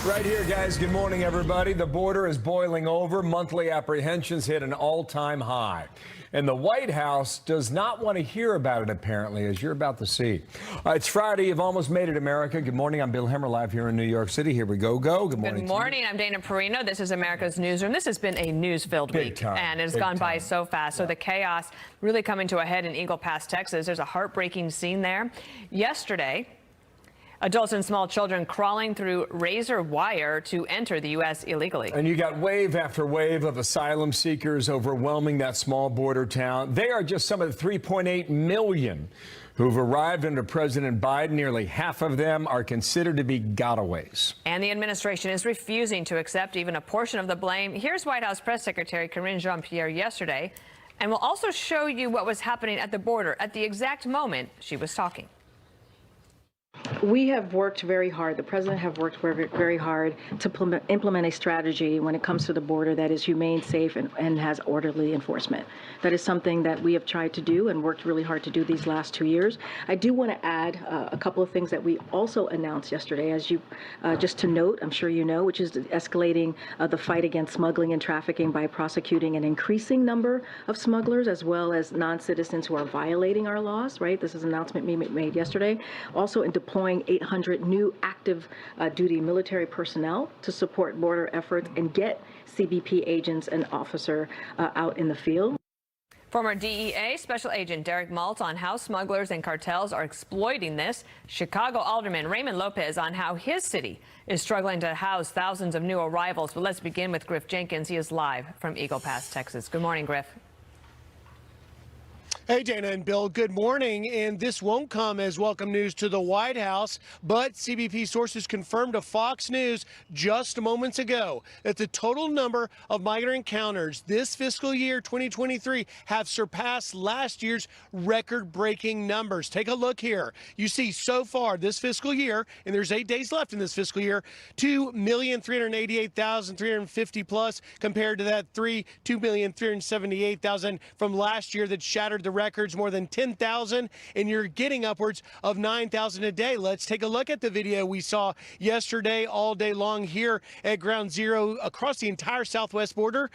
Right here, guys. Good morning, everybody. The border is boiling over. Monthly apprehensions hit an all-time high. And the White House does not want to hear about it, apparently, as you're about to see. It's Friday. You've almost made it, America. Good morning. I'm Bill Hemmer, live here in New York City. Here we go. Good morning. Good morning. I'm Dana Perino. This is America's Newsroom. This has been a news-filled week, and it's gone by so fast. So the chaos really coming to a head in Eagle Pass, Texas. There's a heartbreaking scene there. Yesterday, adults and small children crawling through razor wire to enter the U.S. illegally. And you got wave after wave of asylum seekers overwhelming that small border town. They are just some of the 3.8 million who've arrived under President Biden. Nearly half of them are considered to be gotaways. And the administration is refusing to accept even a portion of the blame. Here's White House Press Secretary Karine Jean-Pierre yesterday. And we'll also show you what was happening at the border at the exact moment she was talking. We have worked very hard. The president have worked very hard to implement a strategy when it comes to the border that is humane, safe, and has orderly enforcement. That is something that we have tried to do and worked really hard to do these last 2 years. I do want to add a couple of things that we also announced yesterday, as you just to note, I'm sure you know, which is escalating the fight against smuggling and trafficking by prosecuting an increasing number of smugglers as well as non-citizens who are violating our laws, right? This is an announcement we made yesterday. Also in deploying 800 new active duty military personnel to support border efforts and get CBP agents and officer out in the field. Former DEA Special Agent Derek Maltz on how smugglers and cartels are exploiting this. Chicago Alderman Raymond Lopez on how his city is struggling to house thousands of new arrivals. But let's begin with Griff Jenkins. He is live from Eagle Pass, Texas. Good morning, Griff. Hey, Dana and Bill, good morning. And this won't come as welcome news to the White House, but CBP sources confirmed to Fox News just moments ago that the total number of migrant encounters this fiscal year, 2023, have surpassed last year's record-breaking numbers. Take a look here. You see so far this fiscal year, and there's 8 days left in this fiscal year, 2,388,350 plus compared to that 2,378,000 from last year that shattered the records, more than 10,000, and you're getting upwards of 9,000 a day. Let's take a look at the video we saw yesterday all day long here at Ground Zero across the entire southwest border.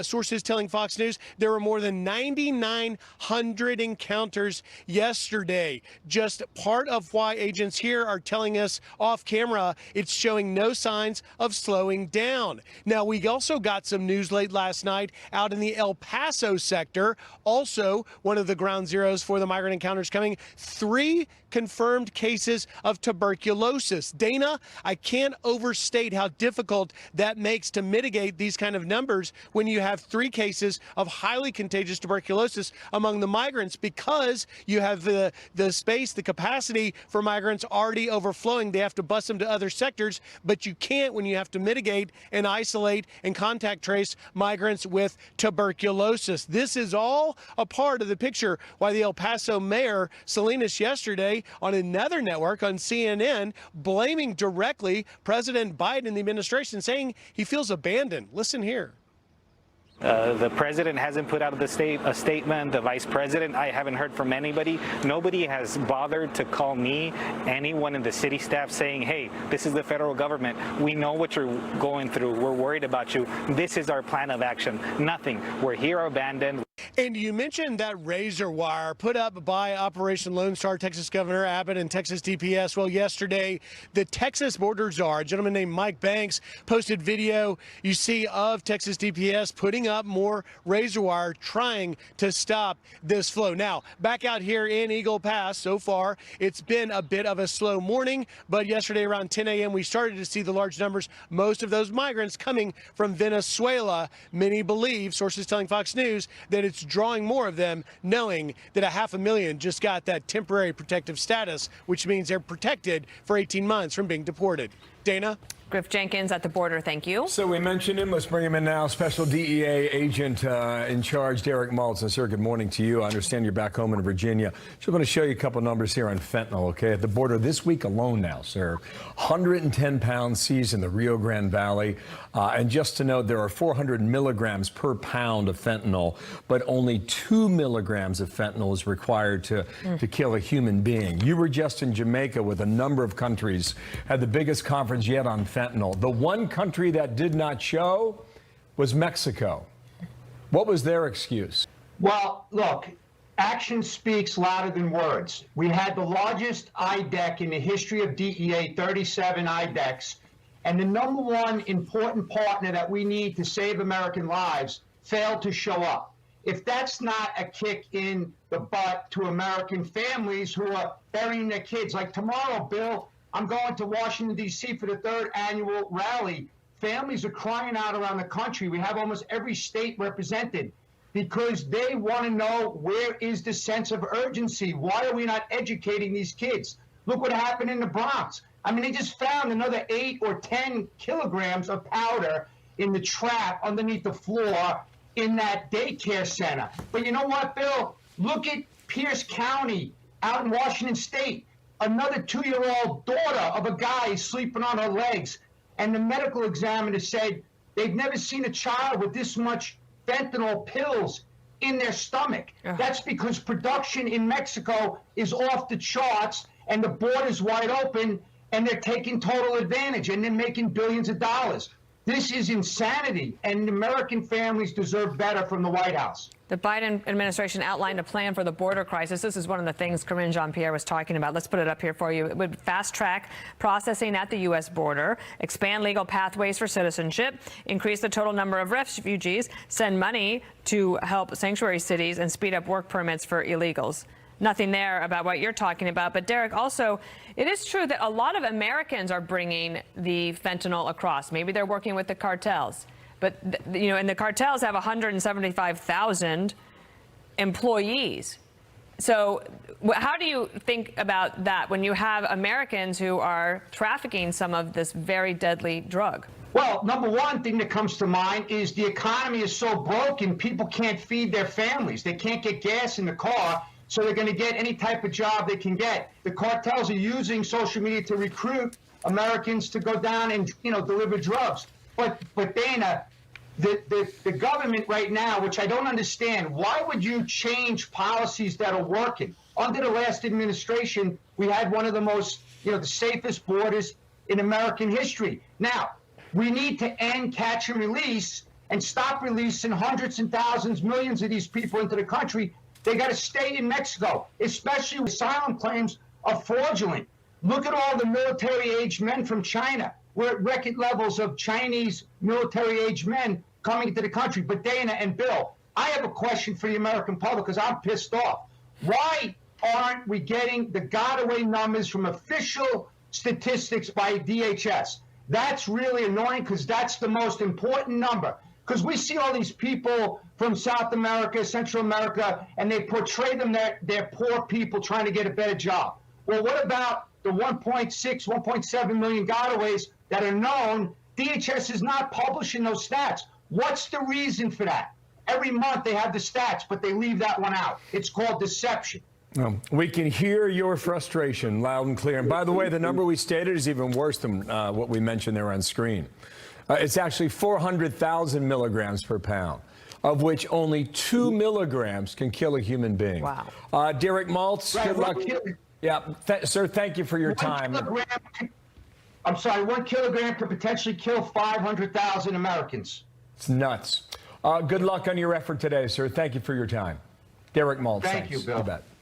Sources telling Fox News there were more than 9,900 encounters yesterday. Just part of why agents here are telling us off camera it's showing no signs of slowing down. Now, we also got some news late last night out in the El Paso sector. Also, one of the ground zeros for the migrant encounters coming, 3 confirmed cases of tuberculosis. Dana, I can't overstate how difficult that makes to mitigate these kind of numbers when you have 3 cases of highly contagious tuberculosis among the migrants, because you have the space, the capacity for migrants already overflowing. They have to bus them to other sectors, but you can't when you have to mitigate and isolate and contact trace migrants with tuberculosis. This is all a part of the picture why the El Paso mayor, Salinas, yesterday on another network on CNN, blaming directly President Biden and the administration, saying he feels abandoned. Listen here. The president hasn't put out a statement. The vice president, I haven't heard from anybody. Nobody has bothered to call me, anyone in the city staff, saying, hey, this is the federal government. We know what you're going through. We're worried about you. This is our plan of action. Nothing. We're here abandoned. And you mentioned that razor wire put up by Operation Lone Star, Texas Governor Abbott and Texas DPS. Well, yesterday, the Texas border czar, a gentleman named Mike Banks, posted video you see of Texas DPS putting up more razor wire trying to stop this flow. Now, back out here in Eagle Pass, so far, it's been a bit of a slow morning, but yesterday around 10 a.m. we started to see the large numbers, most of those migrants coming from Venezuela. Many believe, sources telling Fox News, that it's drawing more of them, knowing that 500,000 just got that temporary protective status, which means they're protected for 18 months from being deported. Dana? Griff Jenkins at the border, thank you. So we mentioned him. Let's bring him in now. Special DEA agent in charge, Derek Maltz. And sir, good morning to you. I understand you're back home in Virginia. Just want to show you a couple numbers here on fentanyl, okay? At the border this week alone now, sir, 110 pounds seized in the Rio Grande Valley. And just to note, there are 400 milligrams per pound of fentanyl, but only 2 milligrams of fentanyl is required to kill a human being. You were just in Jamaica with a number of countries, had the biggest conference yet on fentanyl. fentanyl. The one country that did not show was Mexico. What was their excuse? Well, look, action speaks louder than words. We had the largest IDEC in the history of DEA, 37 IDECs, and the number one important partner that we need to save American lives failed to show up. If that's not a kick in the butt to American families who are burying their kids, like tomorrow, Bill, I'm going to Washington, D.C. for the 3rd annual rally. Families are crying out around the country. We have almost every state represented because they want to know, where is the sense of urgency? Why are we not educating these kids? Look what happened in the Bronx. I mean, they just found another 8 or 10 kilograms of powder in the trap underneath the floor in that daycare center. But you know what, Bill? Look at Pierce County out in Washington State. Another 2-year-old daughter of a guy is sleeping on her legs. And the medical examiner said they've never seen a child with this much fentanyl pills in their stomach. That's because production in Mexico is off the charts and the border's wide open and they're taking total advantage and they're making billions of dollars. This is insanity, and American families deserve better from the White House. The Biden administration outlined a plan for the border crisis. This is one of the things Corinne Jean-Pierre was talking about. Let's put it up here for you. It would fast-track processing at the U.S. border, expand legal pathways for citizenship, increase the total number of refugees, send money to help sanctuary cities, and speed up work permits for illegals. Nothing there about what you're talking about. But, Derek, also, it is true that a lot of Americans are bringing the fentanyl across. Maybe they're working with the cartels. But, you know, and the cartels have 175,000 employees. So how do you think about that when you have Americans who are trafficking some of this very deadly drug? Well, number one thing that comes to mind is the economy is so broken, people can't feed their families. They can't get gas in the car, so they're going to get any type of job they can get. The cartels are using social media to recruit Americans to go down and, you know, deliver drugs. But Dana, the government right now, which I don't understand, why would you change policies that are working? Under the last administration, we had one of the most, you know, the safest borders in American history. Now, we need to end catch and release and stop releasing hundreds and thousands, millions of these people into the country. They got to stay in Mexico, especially when asylum claims are fraudulent. Look at all the military-aged men from China. We're at record levels of Chinese military-aged men coming into the country. But Dana and Bill, I have a question for the American public because I'm pissed off. Why aren't we getting the got-away numbers from official statistics by DHS? That's really annoying because that's the most important number. Because we see all these people from South America, Central America, and they portray them that they're poor people trying to get a better job. Well, what about the 1.6, 1.7 million gotaways that are known? DHS is not publishing those stats. What's the reason for that? Every month they have the stats, but they leave that one out. It's called deception. We can hear your frustration loud and clear. And by the way, the number we stated is even worse than what we mentioned there on screen. It's actually 400,000 milligrams per pound, of which only 2 milligrams can kill a human being. Wow. Derek Maltz, good luck. Yeah, sir, thank you for your time. 1 kilogram could potentially kill 500,000 Americans. It's nuts. Good luck on your effort today, sir. Thank you for your time. Derek Maltz. Thank you, Bill. You bet.